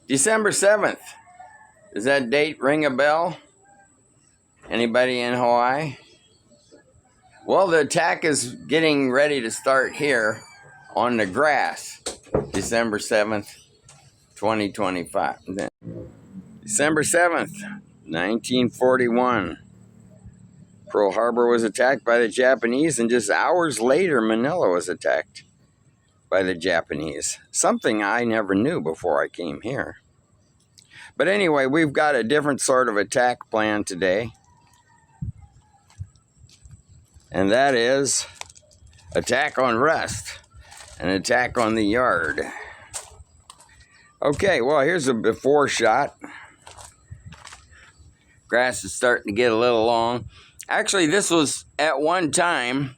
December 7th. Does that date ring a bell? Anybody in Hawaii? Well, the attack is getting ready to start here on the grass. December 7th, 2025. December 7th, 1941. Pearl Harbor was attacked by the Japanese, and just hours later, Manila was attacked by the Japanese. Something I never knew before I came here. But anyway, we've got a different sort of attack plan today. And that is attack on rest, an attack on the yard. Okay, well, here's a before shot. Grass is starting to get a little long. Actually, this was, at one time,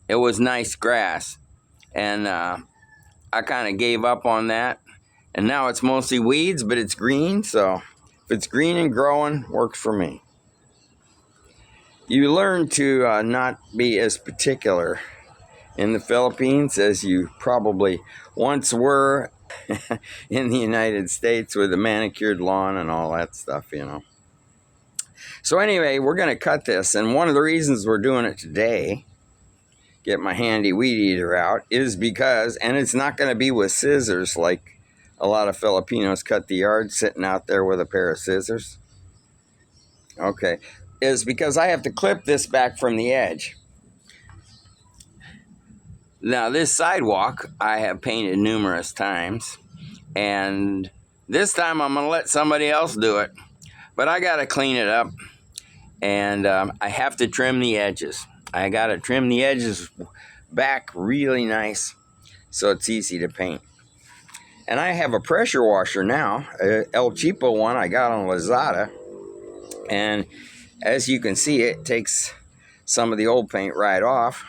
it was nice grass. And I kind of gave up on that. And now it's mostly weeds, but it's green. So if it's green and growing, works for me. You learn to not be as particular in the Philippines as you probably once were in the United States with the manicured lawn and all that stuff, you know. So anyway, we're going to cut this, and one of the reasons we're doing it today, get my handy weed eater out, is because, and it's not going to be with scissors like a lot of Filipinos cut the yard sitting out there with a pair of scissors. Okay, is because I have to clip this back from the edge. Now this sidewalk I have painted numerous times, and this time I'm going to let somebody else do it, but I got to clean it up, and I have to trim the edges. I got to trim the edges back really nice so it's easy to paint. And I have a pressure washer now, a El Cheapo one I got on Lazada, and as you can see, it takes some of the old paint right off.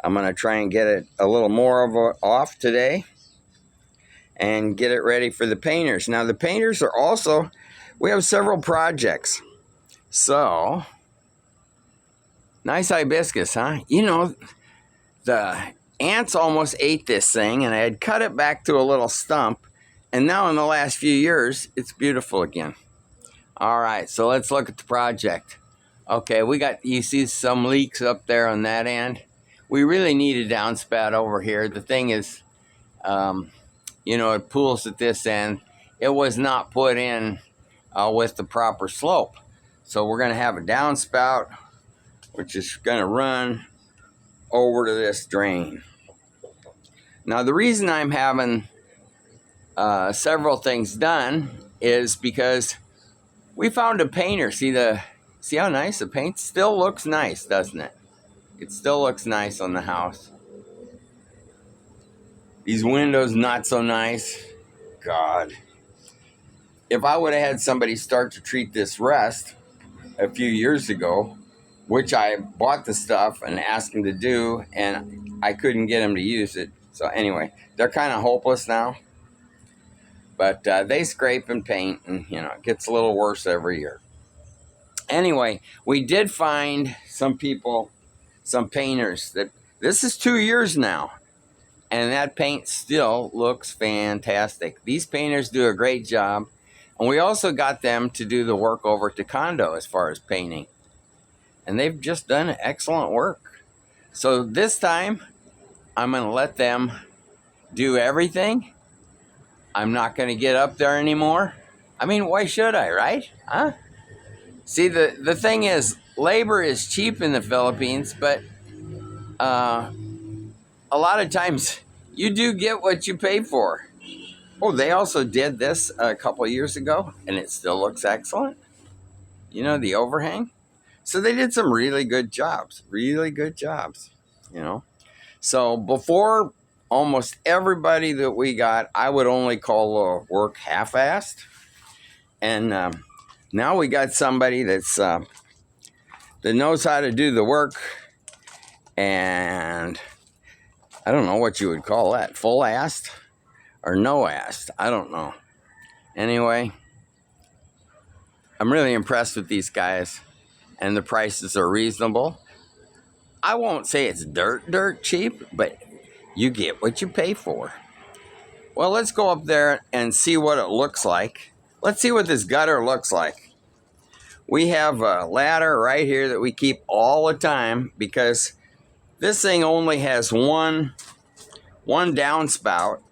I'm going to try and get it a little more of off today and get it ready for the painters. Now the painters are also, we have several projects. So, nice hibiscus, huh? You know, the ants almost ate this thing, and I had cut it back to a little stump, and now in the last few years, it's beautiful again. All right, so let's look at the project. Okay, we got, you see some leaks up there on that end. We really need a downspout over here. The thing is, you know, it pools at this end. It was not put in with the proper slope. So we're going to have a downspout, which is going to run over to this drain. Now, the reason I'm having several things done is because we found a painter. See how nice the paint still looks nice, doesn't it? It still looks nice on the house. These windows, not so nice. God. If I would have had somebody start to treat this rest a few years ago, which I bought the stuff and asked them to do, and I couldn't get them to use it. So anyway, they're kind of hopeless now. But they scrape and paint, and you know, it gets a little worse every year. Anyway, we did find some people, some painters, that this is 2 years now, and that paint still looks fantastic. These painters do a great job, and we also got them to do the work over at the condo as far as painting, and they've just done excellent work. So this time, I'm going to let them do everything. I'm not going to get up there anymore. I mean, why should I, right? Huh? See, the thing is, labor is cheap in the Philippines, but a lot of times you do get what you pay for. Oh, they also did this a couple of years ago, and it still looks excellent. You know, the overhang. So they did some really good jobs, you know. So before, almost everybody that we got, I would only call the work half-assed. And now we got somebody that's that knows how to do the work, and I don't know what you would call that, full-assed or no-assed, I don't know. Anyway, I'm really impressed with these guys, and the prices are reasonable. I won't say it's dirt cheap, but you get what you pay for. Well, let's go up there and see what it looks like. Let's see what this gutter looks like. We have a ladder right here that we keep all the time because this thing only has one downspout.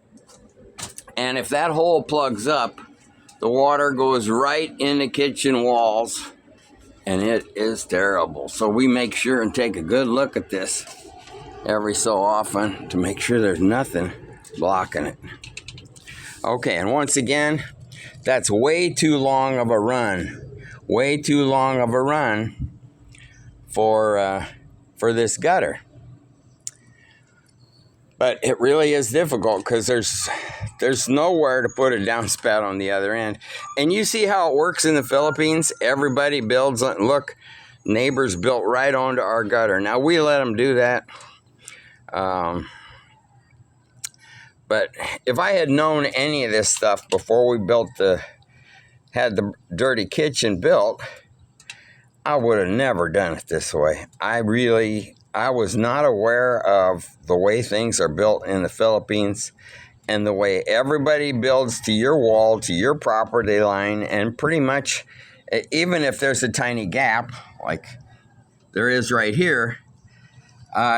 And if that hole plugs up, the water goes right in the kitchen walls, and it is terrible. So we make sure and take a good look at this every so often to make sure there's nothing blocking it. Okay, and once again, that's way too long of a run. Way too long of a run for this gutter. But it really is difficult because there's nowhere to put a downspout on the other end. And you see how it works in the Philippines? Everybody builds, look, neighbors built right onto our gutter. Now, we let them do that. But if I had known any of this stuff before we had the dirty kitchen built, I would have never done it this way. I was not aware of the way things are built in the Philippines and the way everybody builds to your wall, to your property line, and pretty much, even if there's a tiny gap, like there is right here,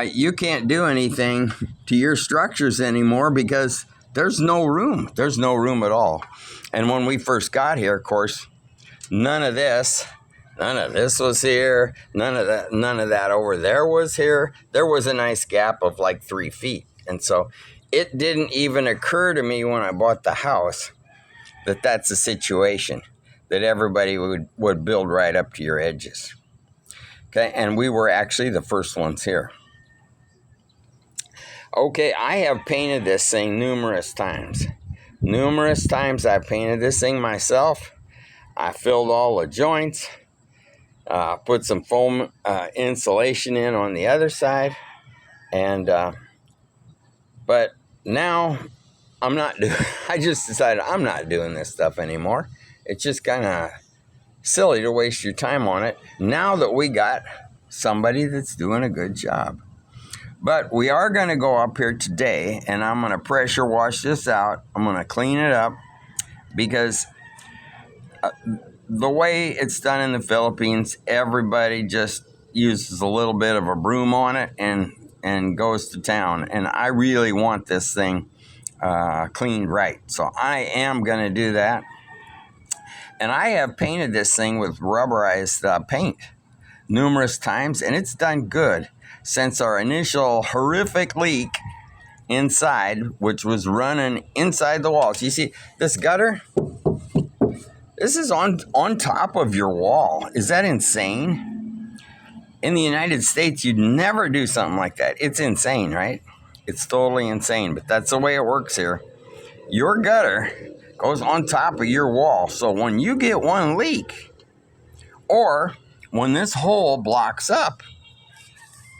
you can't do anything to your structures anymore because there's no room. There's no room at all. And when we first got here, of course, none of this was here. None of that over there was here. There was a nice gap of like 3 feet. And so it didn't even occur to me when I bought the house that that's a situation, that everybody would build right up to your edges. Okay, and we were actually the first ones here. Okay, I have painted this thing numerous times. Numerous times I've painted this thing myself. I filled all the joints. Put some foam insulation in on the other side, and but now I just decided I'm not doing this stuff anymore. It's just kind of silly to waste your time on it now that we got somebody that's doing a good job. But we are going to go up here today, and I'm going to pressure wash this out. I'm going to clean it up because the way it's done in the Philippines, everybody just uses a little bit of a broom on it and goes to town. And I really want this thing cleaned right. So I am going to do that. And I have painted this thing with rubberized paint numerous times, and it's done good since our initial horrific leak inside, which was running inside the walls. You see, this gutter, this is on top of your wall. Is that insane? In the United States, you'd never do something like that. It's insane, right? It's totally insane, but that's the way it works here. Your gutter goes on top of your wall. So when you get one leak, or when this hole blocks up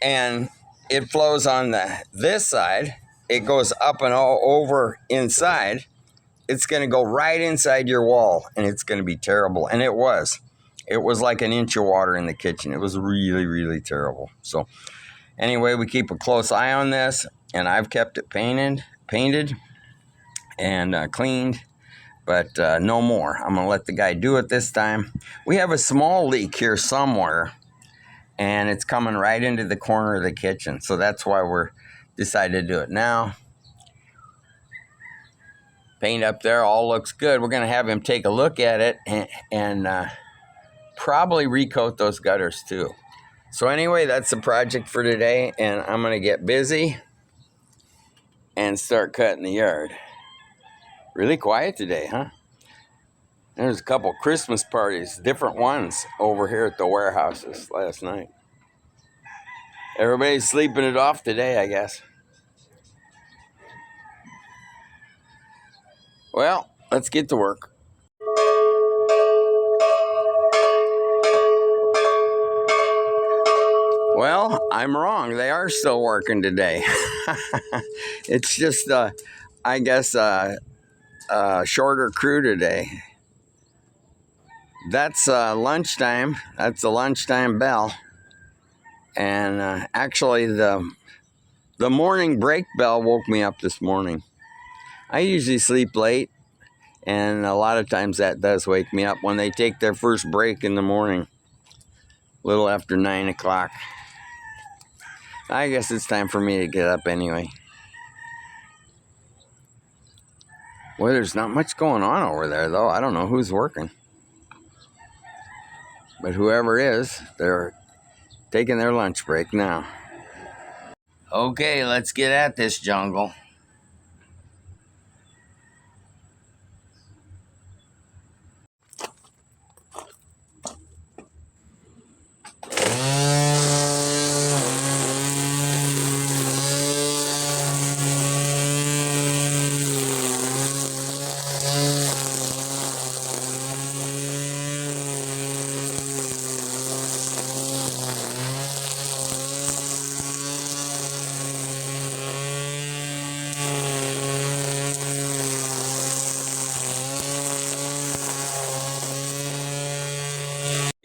and it flows on this side, it goes up and all over inside, it's going to go right inside your wall, and it's going to be terrible. And it was like an inch of water in the kitchen. It was really, really terrible. So anyway, we keep a close eye on this, and I've kept it painted and cleaned, but no more. I'm going to let the guy do it this time. We have a small leak here somewhere, and it's coming right into the corner of the kitchen. So that's why we're decided to do it now. Paint up there, all looks good. We're going to have him take a look at it and probably recoat those gutters too. So anyway, that's the project for today, and I'm going to get busy and start cutting the yard. Really quiet today, huh? There's a couple Christmas parties, different ones, over here at the warehouses last night. Everybody's sleeping it off today, I guess. Well, let's get to work. Well, I'm wrong. They are still working today. It's just, I guess, a shorter crew today. That's lunchtime. That's the lunchtime bell. And actually, the morning break bell woke me up this morning. I usually sleep late, and a lot of times that does wake me up when they take their first break in the morning, a little after 9 o'clock. I guess it's time for me to get up anyway. Well, there's not much going on over there, though. I don't know who's working. But whoever is, they're taking their lunch break now. Okay, let's get at this jungle.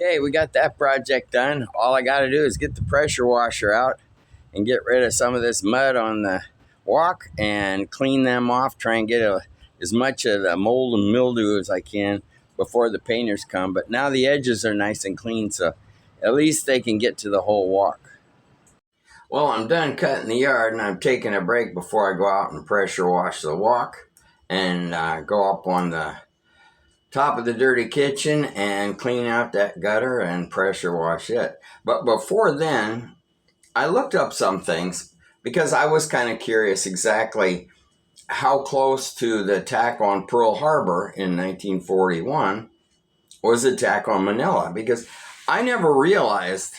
Okay, we got that project done. All I got to do is get the pressure washer out and get rid of some of this mud on the walk and clean them off. Try and get as much of the mold and mildew as I can before the painters come. But now the edges are nice and clean, so at least they can get to the whole walk. Well, I'm done cutting the yard, and I'm taking a break before I go out and pressure wash the walk and go up on the top of the dirty kitchen and clean out that gutter and pressure wash it. But before then, I looked up some things because I was kind of curious exactly how close to the attack on Pearl Harbor in 1941 was the attack on Manila, because I never realized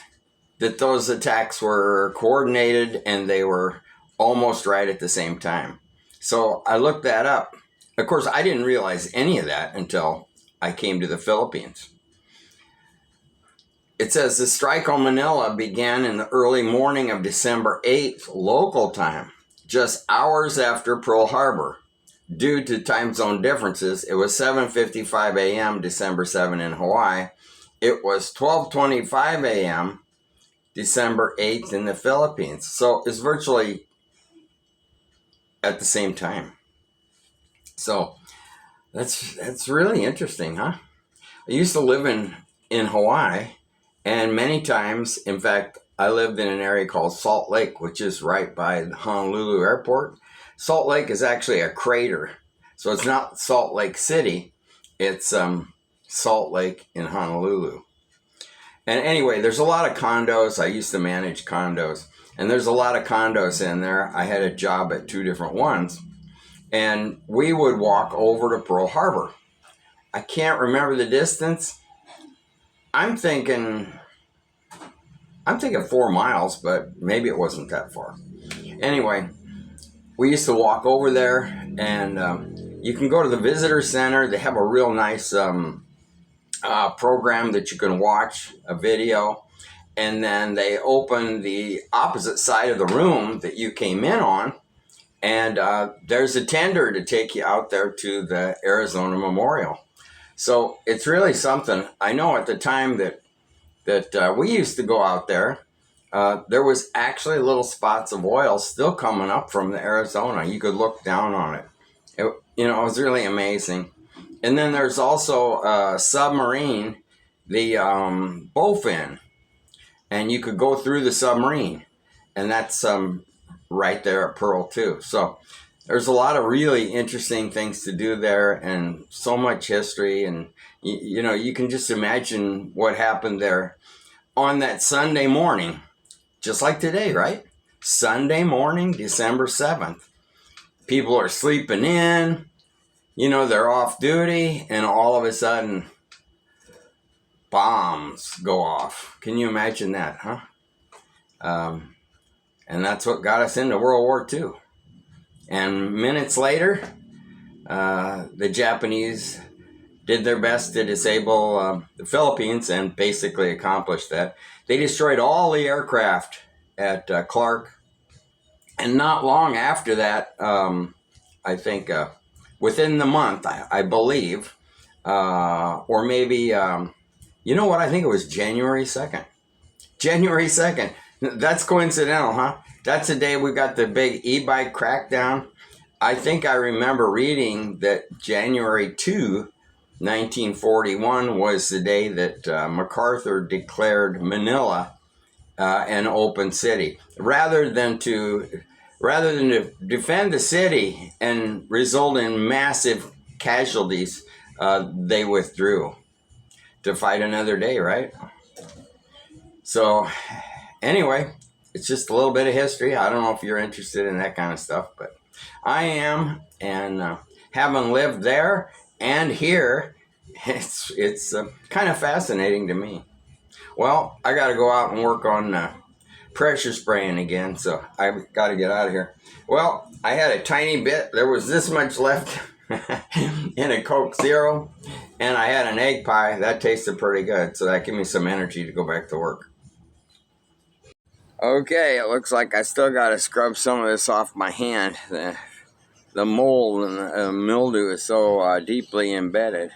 that those attacks were coordinated and they were almost right at the same time. So I looked that up. Of course, I didn't realize any of that until I came to the Philippines. It says the strike on Manila began in the early morning of December 8th, local time, just hours after Pearl Harbor. Due to time zone differences, it was 7:55 a.m. December 7 in Hawaii. It was 12:25 a.m. December 8th in the Philippines. So it's virtually at the same time. So that's really interesting, huh? I used to live in Hawaii, and many times, in fact, I lived in an area called Salt Lake, which is right by the Honolulu airport. Salt Lake is actually a crater. So it's not Salt Lake City, it's Salt Lake in Honolulu. And anyway, there's a lot of condos. I used to manage condos, and there's a lot of condos in there. I had a job at 2 different ones. And we would walk over to Pearl Harbor. I can't remember the distance. I'm thinking 4 miles, but maybe it wasn't that far. Anyway, we used to walk over there, and you can go to the visitor center. They have a real nice program that you can watch, a video. And then they open the opposite side of the room that you came in on. And there's a tender to take you out there to the Arizona Memorial. So it's really something. I know at the time that we used to go out there, there was actually little spots of oil still coming up from the Arizona. You could look down on it. It was really amazing. And then there's also a submarine, the Bowfin, and you could go through the submarine, and that's right there at Pearl too. So there's a lot of really interesting things to do there, and so much history. And you can just imagine what happened there on that Sunday morning, just like today, right? Sunday morning, December 7th. People are sleeping in, they're off duty, and all of a sudden bombs go off. Can you imagine that, huh? And that's what got us into World War II. And minutes later, the Japanese did their best to disable the Philippines and basically accomplished that. They destroyed all the aircraft at Clark. And not long after that, I think within the month, I believe, or maybe, you know what? I think it was January 2nd. January 2nd. That's coincidental, huh? That's the day we got the big e-bike crackdown. I think I remember reading that January 2, 1941 was the day that MacArthur declared Manila an open city. Rather than to defend the city and result in massive casualties, they withdrew to fight another day, right? So anyway, it's just a little bit of history. I don't know if you're interested in that kind of stuff, but I am, and having lived there and here, it's kind of fascinating to me. Well, I got to go out and work on pressure spraying again, so I've got to get out of here. Well, I had a tiny bit. There was this much left in a Coke Zero, and I had an egg pie. That tasted pretty good, so that gave me some energy to go back to work. Okay, it looks like I still got to scrub some of this off my hand. The mold and the mildew is so deeply embedded.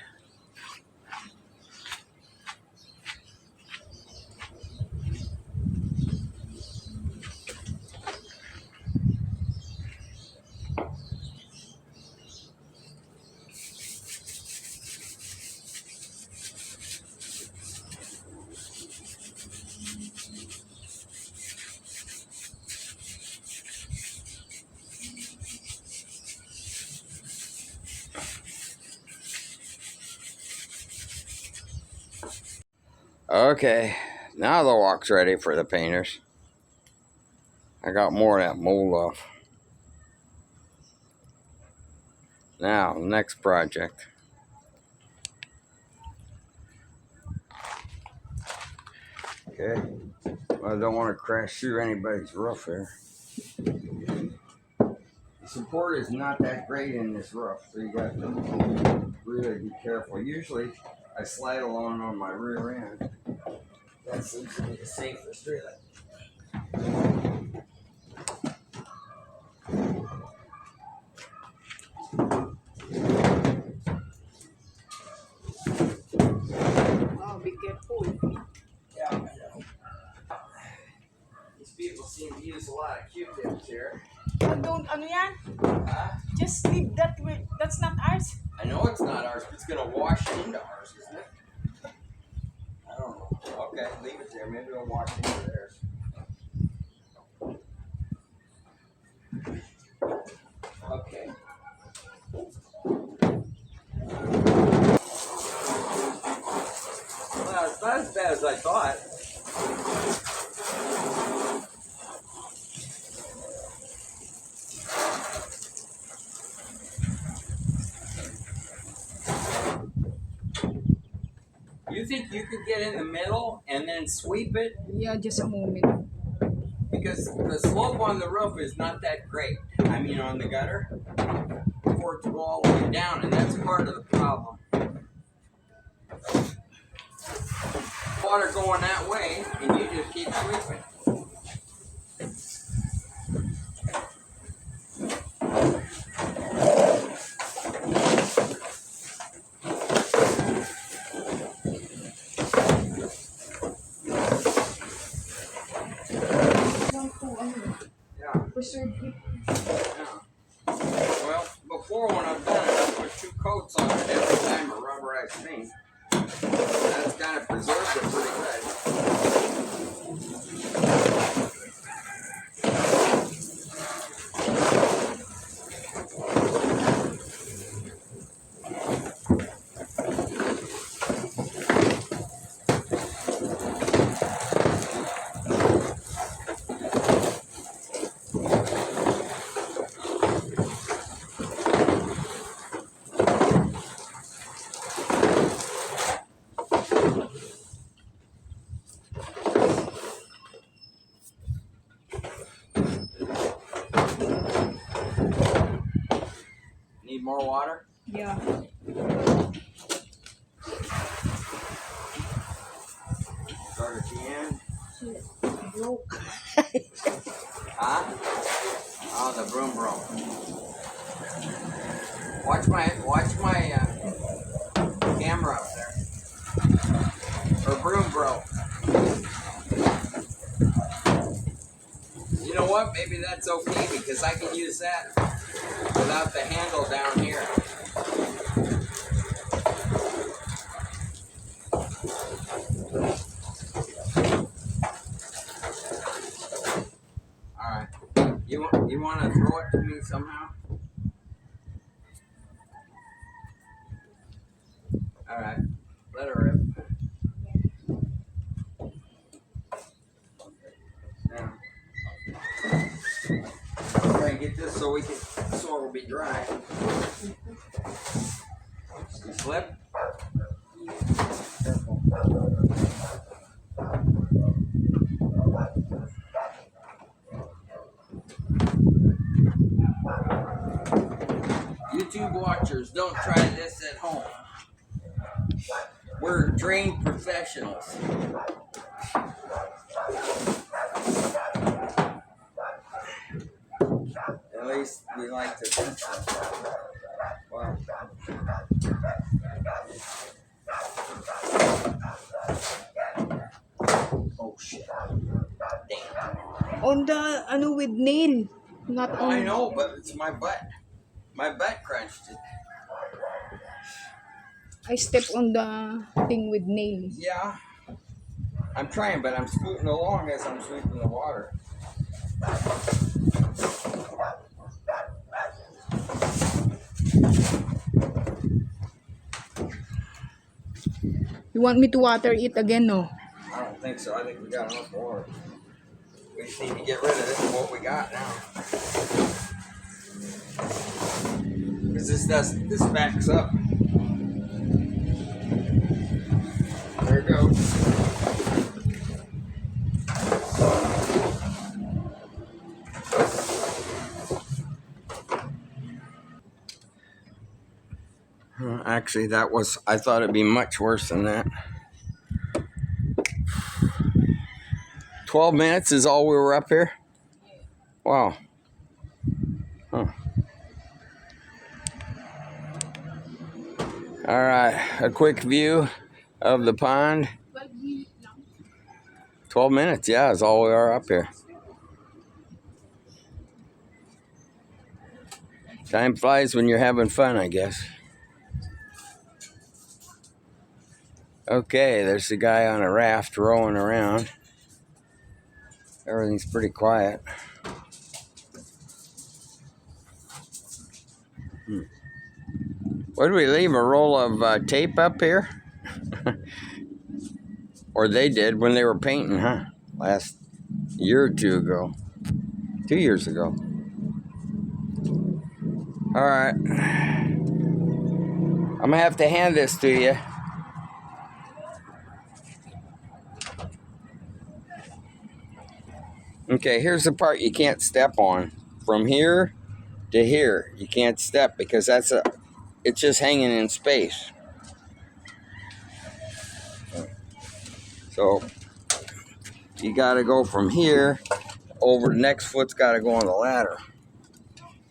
Okay, now the walk's ready for the painters. I got more of that mold off. Now, next project. Okay, well, I don't want to crash through anybody's roof here. The support is not that great in this roof, so you got to really be careful. Usually, I slide along on my rear end. That seems to be the safest, really. Oh, be careful. Yeah, I know. These people seem to use a lot of Q-tips here. Oh, don't, ano yan? Just leave that way. That's not ours. I know it's not ours, but it's going to wash into ours, isn't it? I don't know. Okay, leave it there. Maybe it'll wash into theirs. Okay. Well, it's not as bad as I thought. You think you could get in the middle and then sweep it? Yeah, just a moment. Because the slope on the roof is not that great. I mean, on the gutter, for it to go all the way down, and that's part of the problem. Water going that way, and you just keep sweeping. Preserve it. Yeah. Well, before when I've done it, I put 2 coats on it every time a rubberized paint. That's kind of preserved it pretty good. Need more water? Yeah. Start at the end. Broke. Huh? Oh, the broom broke. Watch my camera up there. Her broom broke. You know what? Maybe that's okay because I can use that without the handle down here. All right. You want to throw it to me somehow? All right. Let her rip. Now, try and get this so it'll be dry. You slip. Careful. YouTube watchers, don't try this at home. We're trained professionals. At least we like to think so. Wow. Oh shit. Damn. On the with nail, not Oh, on. I know, but it's my butt. My butt crunched it. I step on the thing with nail. Yeah. I'm trying, but I'm scooting along as I'm sweeping the water. You want me to water it again, no? I don't think so. I think we got enough water. We just need to get rid of this what we got now. Because this backs up. There it goes. Actually, I thought it'd be much worse than that. 12 minutes is all we were up here? Wow. Huh. All right, a quick view of the pond. 12 minutes, yeah, is all we are up here. Time flies when you're having fun, I guess. Okay, there's the guy on a raft rowing around. Everything's pretty quiet. What did we leave? A roll of tape up here? Or they did when they were painting, huh? Last year or two ago. 2 years ago. All right. I'm going to have to hand this to you. Okay, here's the part you can't step on. From here to here, you can't step because it's just hanging in space. So you got to go from here over. The next foot's got to go on the ladder.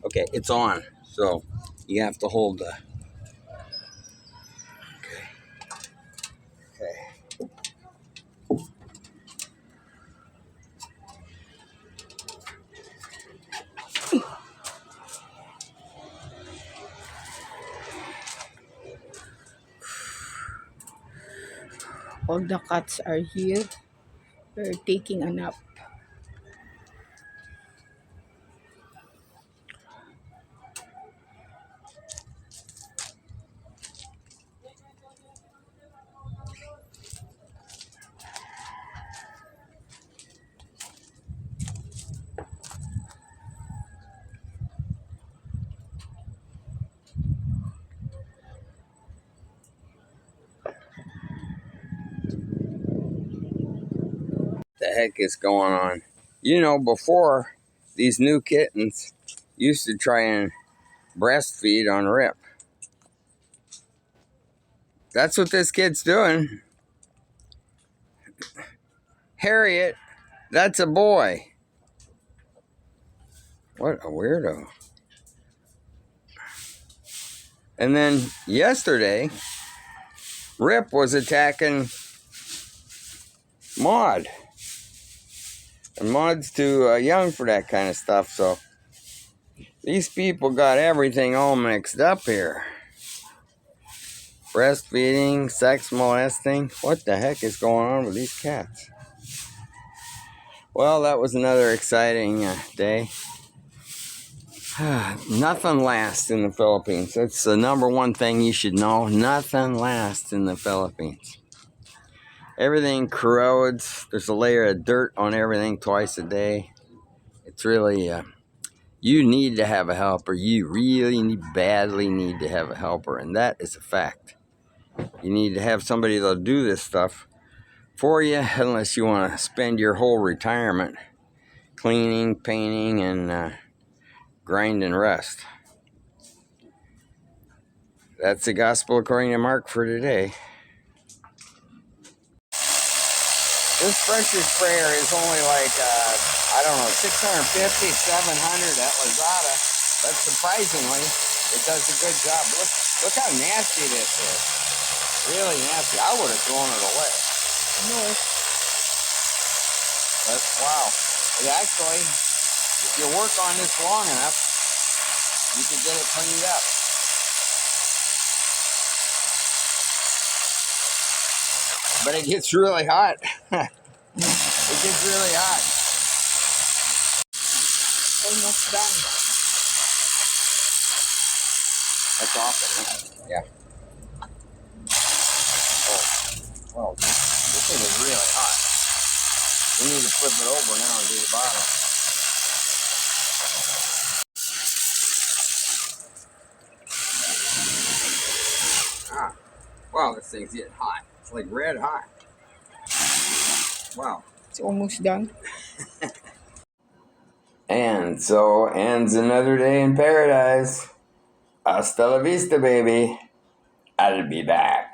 Okay, it's on. So you have to hold the. Okay. All the cats are here. They're taking a nap. The heck is going on? You know, before these new kittens used to try and breastfeed on Rip. That's what this kid's doing. Harriet, that's a boy. What a weirdo. And then yesterday, Rip was attacking Maud. And Maud's too young for that kind of stuff, so These people got everything all mixed up here. Breastfeeding, sex molesting. What the heck is going on with these cats? Well, that was another exciting day. Nothing lasts in the Philippines. That's the number one thing you should know. Nothing lasts in the Philippines. Everything corrodes. There's a layer of dirt on everything twice a day. It's really, you need to have a helper. You really badly need to have a helper, and that is a fact. You need to have somebody that'll do this stuff for you, unless you want to spend your whole retirement cleaning, painting, and grinding rust. That's the gospel according to Mark for today. This pressure sprayer is only like, I don't know, 650, 700 at Lazada. But surprisingly, it does a good job. Look how nasty this is. Really nasty. I would have thrown it away. No. But wow. It actually, if you work on this long enough, you can get it cleaned up. But it gets really hot. It gets really hot. Almost done. That's awesome, huh? Yeah. Oh, well, this thing is really hot. We need to flip it over now and do the bottom. Ah, wow, this thing's getting hot. It's like red hot. Wow. It's almost done. And so ends another day in paradise. Hasta la vista, baby. I'll be back.